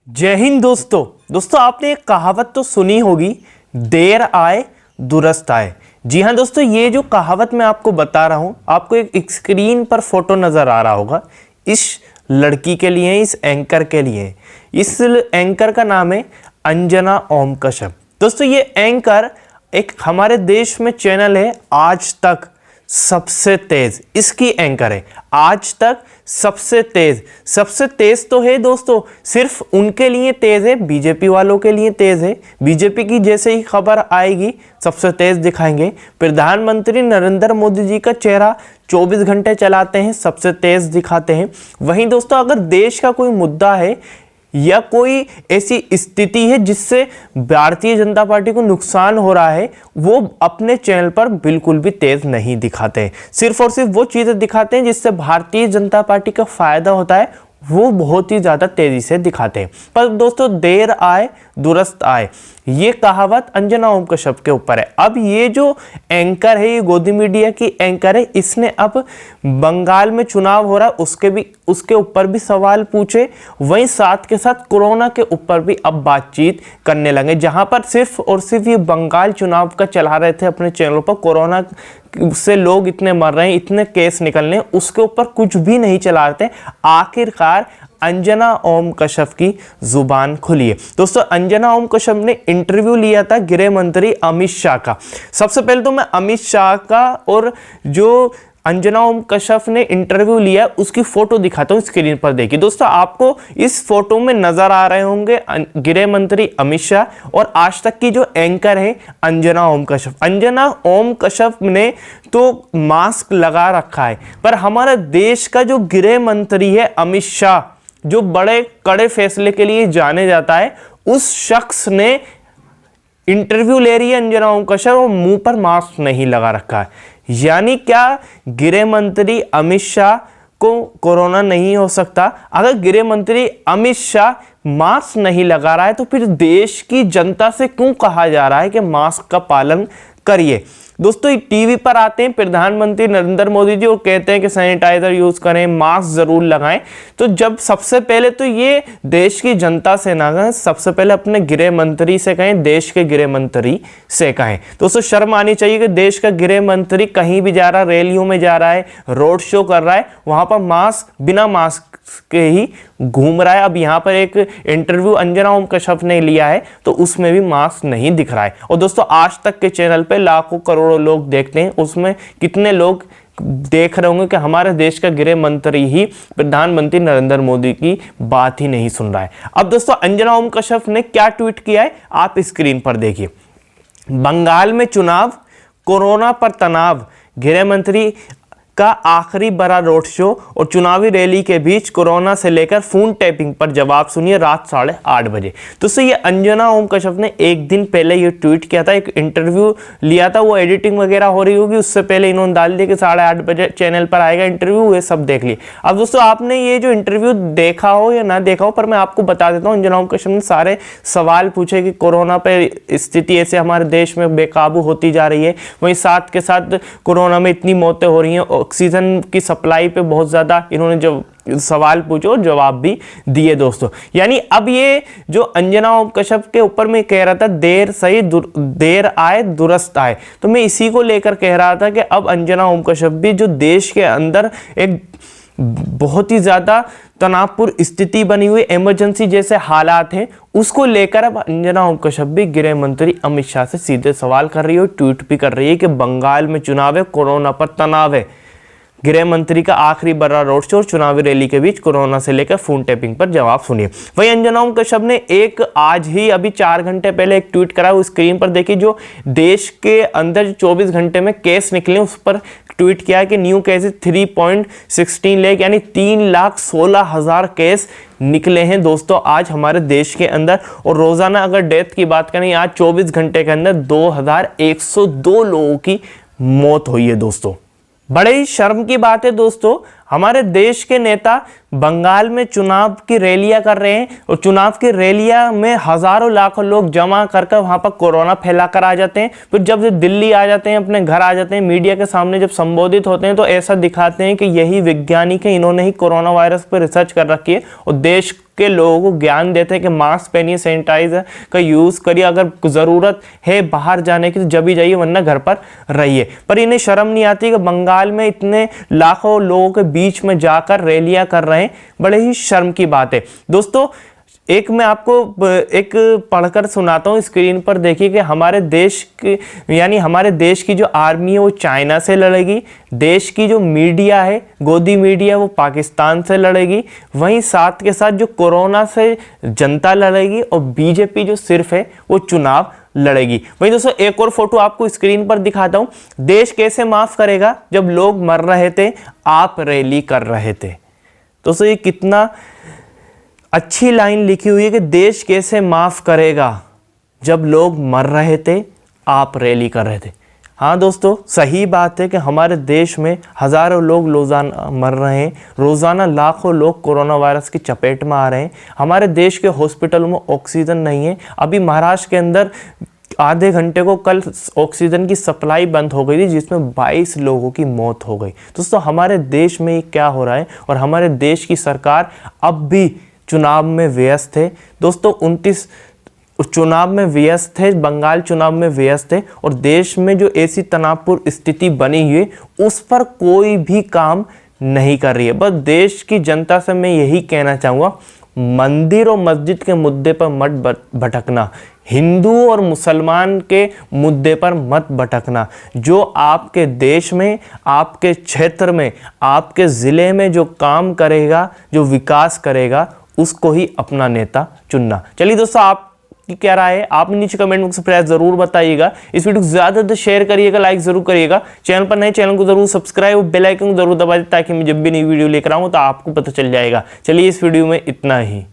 जय हिंद दोस्तों आपने एक कहावत तो सुनी होगी, देर आए दुरुस्त आए। जी हाँ दोस्तों, ये जो कहावत मैं आपको बता रहा हूँ, आपको एक स्क्रीन पर फोटो नजर आ रहा होगा। इस लड़की के लिए, इस एंकर के लिए, इस एंकर का नाम है अंजना ओम कश्यप। दोस्तों ये एंकर एक हमारे देश में चैनल है आज तक सबसे तेज, इसकी एंकर है आज तक सबसे तेज तो है दोस्तों, सिर्फ उनके लिए तेज है, बीजेपी वालों के लिए तेज है। बीजेपी की जैसे ही खबर आएगी सबसे तेज दिखाएंगे। प्रधानमंत्री नरेंद्र मोदी जी का चेहरा 24 घंटे चलाते हैं, सबसे तेज दिखाते हैं। वहीं दोस्तों अगर देश का कोई मुद्दा है या कोई ऐसी स्थिति है जिससे भारतीय जनता पार्टी को नुकसान हो रहा है, वो अपने चैनल पर बिल्कुल भी तेज नहीं दिखाते। सिर्फ और सिर्फ वो चीजें दिखाते हैं जिससे भारतीय जनता पार्टी का फायदा होता है, वो बहुत ही ज्यादा तेजी से दिखाते हैं। पर दोस्तों देर आए दुरुस्त आए, ये कहावत अंजना ओम कश्यप के ऊपर है। अब ये जो एंकर है, ये गोदी मीडिया की एंकर है, इसने अब बंगाल में चुनाव हो रहा है उसके ऊपर भी सवाल पूछे, वहीं साथ के साथ कोरोना के ऊपर भी अब बातचीत करने लगे। जहां पर सिर्फ और सिर्फ ये बंगाल चुनाव का चला रहे थे अपने चैनल पर, कोरोना से लोग इतने मर रहे हैं, इतने केस निकल रहे हैं, उसके ऊपर कुछ भी नहीं चला रहे थे। आखिरकार अंजना ओम कश्यप की जुबान खुली है। दोस्तों अंजना ओम कश्यप ने इंटरव्यू लिया था गृह मंत्री अमित शाह का। सबसे पहले तो मैं अमित शाह का और जो अंजना ओम कश्यप ने इंटरव्यू लिया उसकी फोटो दिखाता हूं, स्क्रीन पर देखिए। दोस्तों आपको इस फोटो में नजर आ रहे होंगे गृह मंत्री अमित शाह और आज तक की जो एंकर है अंजना ओम कश्यप। अंजना ओम कश्यप ने तो मास्क लगा रखा है, पर हमारे देश का जो गृह मंत्री है अमित शाह, जो बड़े कड़े फैसले के लिए जाने जाता है, उस शख्स ने इंटरव्यू ले रही है अंजना ओम कश्यप और मुंह पर मास्क नहीं लगा रखा है। यानी क्या गृह मंत्री अमित शाह को कोरोना नहीं हो सकता? अगर गृह मंत्री अमित शाह मास्क नहीं लगा रहा है तो फिर देश की जनता से क्यों कहा जा रहा है कि मास्क का पालन करिए? दोस्तों टीवी पर आते हैं प्रधानमंत्री नरेंद्र मोदी जी और कहते हैं कि सैनिटाइजर यूज करें, मास्क जरूर लगाएं। तो जब सबसे पहले तो ये देश की जनता से ना कहें, सबसे पहले अपने गृह मंत्री से कहें, देश के गृह मंत्री से कहें। दोस्तों शर्म आनी चाहिए कि देश का गृह मंत्री कहीं भी जा रहा है, रैलियों में जा रहा है, रोड शो कर रहा है, वहां पर मास्क बिना मास्क के ही घूम रहा है। अब यहाँ पर एक इंटरव्यू अंजना ओम कश्यप ने लिया है तो उसमें भी मास्क नहीं दिख रहा है। और दोस्तों आज तक के चैनल पे लाखों करोड़ों लोग देखते हैं, उसमें कितने लोग देख रहे होंगे कि हमारे देश का गृह मंत्री ही प्रधानमंत्री नरेंद्र मोदी की बात ही नहीं सुन रहा है। अब दोस्तों अंजना ओम कश्यप ने क्या ट्वीट किया है आप स्क्रीन पर देखिए। बंगाल में चुनाव, कोरोना पर तनाव, गृह मंत्री का आखिरी बड़ा रोड शो और चुनावी रैली के बीच कोरोना से लेकर फोन टैपिंग पर जवाब सुनिए रात 8:30 बजे। दोस्तों ये अंजना ओम कश्यप ने एक दिन पहले ये ट्वीट किया था, एक इंटरव्यू लिया था, वो एडिटिंग वगैरह हो रही होगी, उससे पहले इन्होंने डाल दिया कि 8:30 बजे चैनल पर आएगा इंटरव्यू, ये सब देख लिए। अब दोस्तों आपने ये जो इंटरव्यू देखा हो या ना देखा हो, पर मैं आपको बता देता हूँ अंजना ओम कश्यप ने सारे सवाल पूछे कि कोरोना पर स्थिति ऐसे हमारे देश में बेकाबू होती जा रही है, वहीं साथ के साथ कोरोना में इतनी मौतें हो रही हैं, ऑक्सीजन की सप्लाई पे बहुत ज़्यादा इन्होंने जो सवाल पूछे और जवाब भी दिए दोस्तों। यानी अब ये जो अंजना ओम कश्यप के ऊपर मैं कह रहा था देर सही देर आए दुरुस्त आए, तो मैं इसी को लेकर कह रहा था कि अब अंजना ओम कश्यप भी जो देश के अंदर एक बहुत ही ज़्यादा तनावपूर्ण स्थिति बनी हुई, इमरजेंसी जैसे हालात हैं, उसको लेकर अब अंजना ओम कश्यप भी गृह मंत्री अमित शाह से सीधे सवाल कर रही है और ट्वीट भी कर रही है कि बंगाल में चुनाव है, कोरोना पर तनाव है, गृह मंत्री का आखिरी बड़ा रोड शो और चुनावी रैली के बीच कोरोना से लेकर फोन टैपिंग पर जवाब सुनिए। वहीं अंजना ओम कश्यप ने एक आज ही अभी 4 घंटे पहले एक ट्वीट करा, उस स्क्रीन पर देखिए, जो देश के अंदर 24 घंटे में केस निकले उस पर ट्वीट किया कि न्यू केसेस 3.16 लाख यानी 3,16,000 केस निकले हैं दोस्तों आज हमारे देश के अंदर। और रोजाना अगर डेथ की बात करें, आज 24 घंटे के अंदर 2,102 लोगों की मौत हुई है दोस्तों। बड़े ही शर्म की बात है दोस्तों, हमारे देश के नेता बंगाल में चुनाव की रैलियां कर रहे हैं और चुनाव की रैलियां में हजारों लाखों लोग जमा कर वहां पर कोरोना फैलाकर आ जाते हैं। फिर जब दिल्ली आ जाते हैं, अपने घर आ जाते हैं, मीडिया के सामने जब संबोधित होते हैं तो ऐसा दिखाते हैं कि यही वैज्ञानिक है, इन्होंने ही कोरोना वायरस पर रिसर्च कर रखी है और देश के लोगों को ज्ञान देते हैं कि मास्क पहनिए, सैनिटाइजर का यूज़ करिए, अगर ज़रूरत है बाहर जाने की तो जब ही जाइए वरना घर पर रहिए। पर इन्हें शर्म नहीं आती कि बंगाल में इतने लाखों लोगों के बीच में जाकर रैलियां कर रहे हैं। बड़े ही शर्म की बात है दोस्तों। एक मैं आपको एक पढ़कर सुनाता हूँ, स्क्रीन पर देखिए कि हमारे देश की यानी हमारे देश की जो आर्मी है वो चाइना से लड़ेगी, देश की जो मीडिया है, गोदी मीडिया, वो पाकिस्तान से लड़ेगी, वहीं साथ के साथ जो कोरोना से जनता लड़ेगी और बीजेपी जो सिर्फ है वो चुनाव लड़ेगी। वहीं दोस्तों एक और फोटो आपको स्क्रीन पर दिखाता हूँ। देश कैसे माफ करेगा जब लोग मर रहे थे, आप रैली कर रहे थे। दोस्तों ये कितना अच्छी लाइन लिखी हुई है कि देश कैसे माफ करेगा जब लोग मर रहे थे, आप रैली कर रहे थे। हाँ दोस्तों सही बात है कि हमारे देश में हज़ारों लोग रोज़ाना मर रहे हैं, रोज़ाना लाखों लोग कोरोना वायरस की चपेट में आ रहे हैं। हमारे देश के हॉस्पिटलों में ऑक्सीजन नहीं है। अभी महाराष्ट्र के अंदर आधे घंटे को कल ऑक्सीजन की सप्लाई बंद हो गई थी, जिसमें 22 लोगों की मौत हो गई। दोस्तों हमारे देश में ये क्या हो रहा है, और हमारे देश की सरकार अब भी चुनाव में व्यस्त है। दोस्तों 29 चुनाव में व्यस्त है, बंगाल चुनाव में व्यस्त है, और देश में जो ऐसी तनावपूर्ण स्थिति बनी हुई है उस पर कोई भी काम नहीं कर रही है। बस देश की जनता से मैं यही कहना चाहूँगा, मंदिर और मस्जिद के मुद्दे पर मत भटकना, हिंदू और मुसलमान के मुद्दे पर मत भटकना। जो आपके देश में, आपके क्षेत्र में, आपके ज़िले में जो काम करेगा, जो विकास करेगा, उसको ही अपना नेता चुनना। चलिए दोस्तों आपकी क्या राय है, आप नीचे कमेंट बॉक्स में जरूर बताइएगा। इस वीडियो को ज़्यादा से शेयर करिएगा, लाइक जरूर करिएगा। चैनल पर नए, चैनल को जरूर सब्सक्राइब और बेल आइकन को जरूर दबा दें ताकि मैं जब भी नई वीडियो लेकर आऊँ तो आपको पता चल जाएगा। चलिए इस वीडियो में इतना ही।